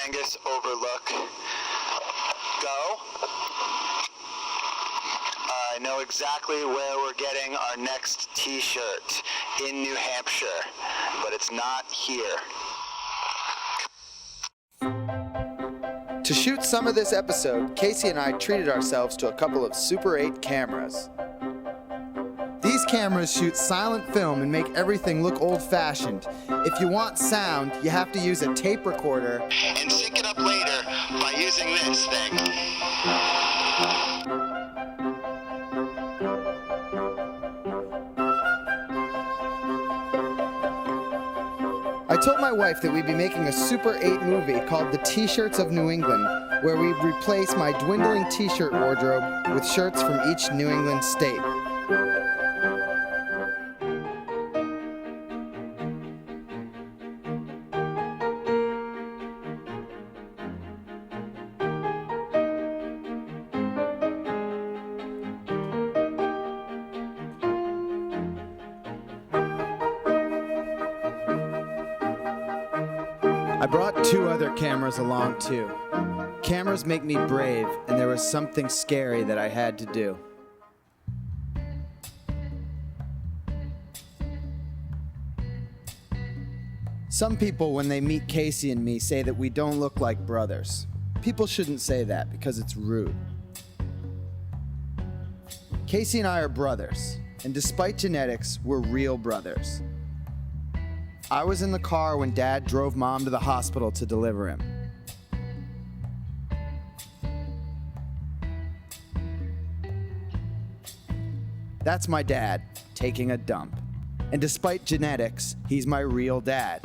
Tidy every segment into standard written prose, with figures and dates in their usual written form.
Angus overlook. Go. I know exactly where we're getting our next t-shirt, in New Hampshire, but it's not here. To shoot some of this episode, Casey and I treated ourselves to a couple of Super 8 cameras. These cameras shoot silent film and make everything look old-fashioned. If you want sound, you have to use a tape recorder And sync it up later by using this thing. I told my wife that we'd be making a Super 8 movie called The T-Shirts of New England, where we'd replace my dwindling t-shirt wardrobe with shirts from each New England state. I brought 2 other cameras along too. Cameras make me brave, and there was something scary that I had to do. Some people, when they meet Casey and me, say that we don't look like brothers. People shouldn't say that because it's rude. Casey and I are brothers, and despite genetics, we're real brothers. I was in the car when Dad drove Mom to the hospital to deliver him. That's my dad, taking a dump. And despite genetics, he's my real dad.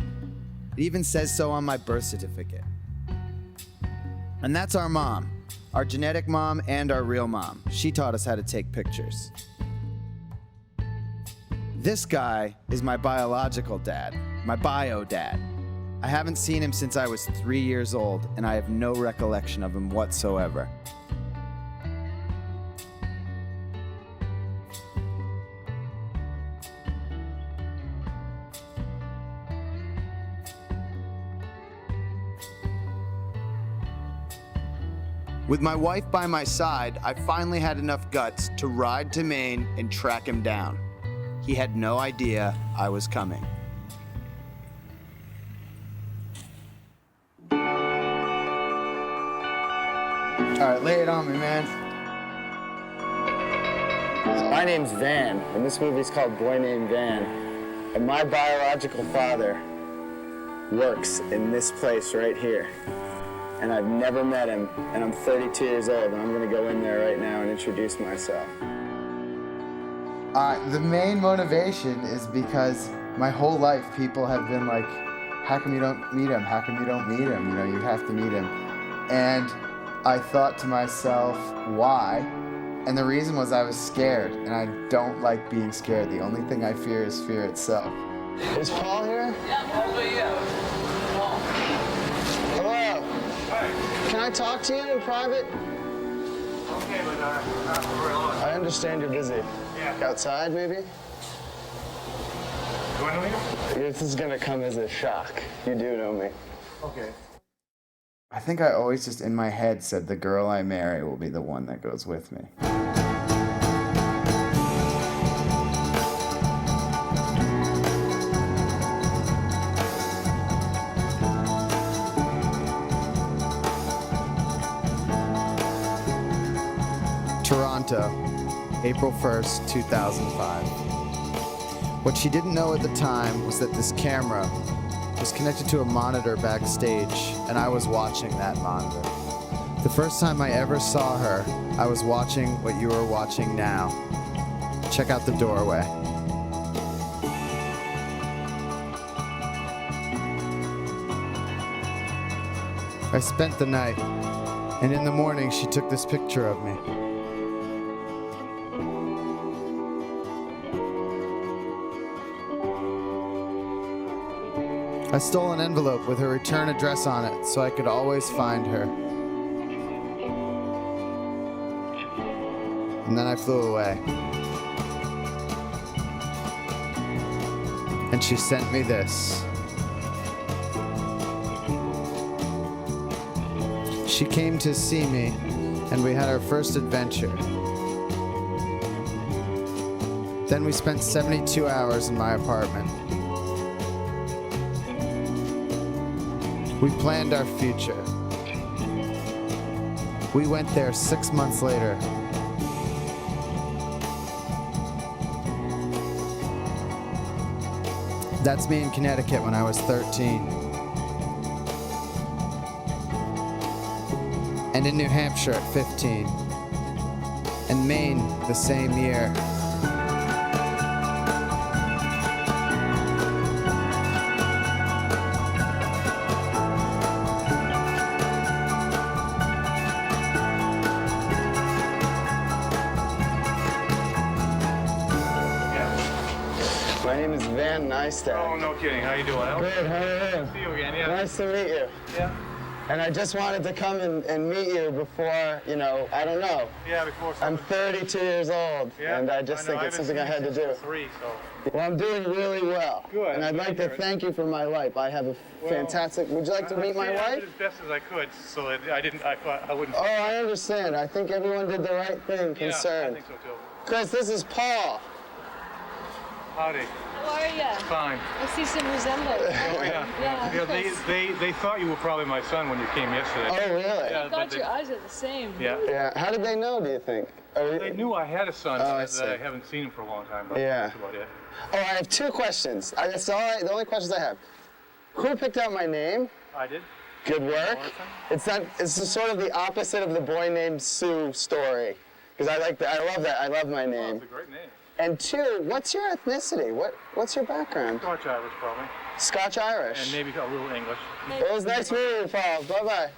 It even says so on my birth certificate. And that's our mom, our genetic mom and our real mom. She taught us how to take pictures. This guy is my biological dad, my bio dad. I haven't seen him since I was 3 years old, and I have no recollection of him whatsoever. With my wife by my side, I finally had enough guts to ride to Maine and track him down. He had no idea I was coming. All right, lay it on me, man. My name's Van, and this movie's called Boy Named Van. And my biological father works in this place right here. And I've never met him, and I'm 32 years old, and I'm gonna go in there right now and introduce myself. The main motivation is because my whole life people have been like, how come you don't meet him? How come you don't meet him? You know, you have to meet him. And I thought to myself, why? And the reason was I was scared, and I don't like being scared. The only thing I fear is fear itself. Is Paul here? Yeah, Paul's right here. Paul. Hello. Hi. Can I talk to you in private? Okay, but not for very long. I understand you're busy. Yeah. Outside, maybe? You want to know me? This is gonna come as a shock. You do know me. Okay. I think I always just in my head said the girl I marry will be the one that goes with me. Toronto, April 1st, 2005. What she didn't know at the time was that this camera was connected to a monitor backstage, and I was watching that monitor. The first time I ever saw her, I was watching what you are watching now. Check out the doorway. I spent the night, and in the morning she took this picture of me. I stole an envelope with her return address on it so I could always find her. And then I flew away. And she sent me this. She came to see me, and we had our first adventure. Then we spent 72 hours in my apartment. We planned our future. We went there 6 months later. That's me in Connecticut when I was 13. And in New Hampshire at 15. And Maine the same year. My name is Neistat. Oh, no kidding. How you doing? Good, how are you? See you again, yeah. Nice to meet you. Yeah. And I just wanted to come and meet you before, I don't know. Yeah, before I'm 32 years old, Yeah, and I just think it's something I had to do. 3, so. Well, I'm doing really well. Good. And I'd like to thank you for my life. I have a fantastic. Would you like to meet my I wife? did as best as I could, so that I wouldn't. Oh, I understand. I think everyone did the right thing Yeah, I concerned. think so too. Chris, this is Paul. Howdy. How are you? Fine. I see some resemblance. Oh, yeah. Yeah. They thought you were probably my son when you came yesterday. Oh, really? Yeah, God, they- your eyes are the same. Yeah. Yeah. How did they know, do you think? They knew I had a son, Oh, I but see. I haven't seen him for a long time. But Yeah. That's about it. Oh, I have 2 questions. That's the only questions I have. Who picked out my name? I did. Good work. Morrison? It's sort of the opposite of the boy named Sue story. Because I love that. I love my Oh, name. it's a great name. And 2, what's your ethnicity? What's your background? Scotch Irish, probably. Scotch Irish. And maybe a little English. It was nice meeting you, Paul. Bye-bye.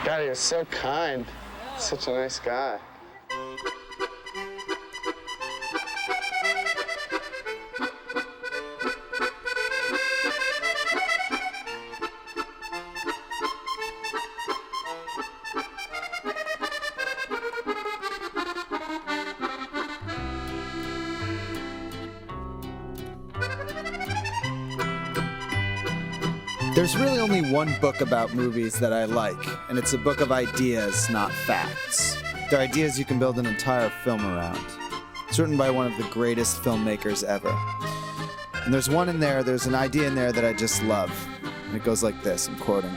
God, you're so kind. Such a nice guy. There's really only one book about movies that I like, and it's a book of ideas, not facts. They're ideas you can build an entire film around. It's written by one of the greatest filmmakers ever. And there's an idea in there that I just love. And it goes like this, I'm quoting.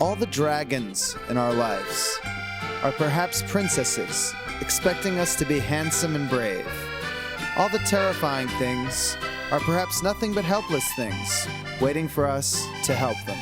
All the dragons in our lives are perhaps princesses, expecting us to be handsome and brave. All the terrifying things are perhaps nothing but helpless things, waiting for us to help them.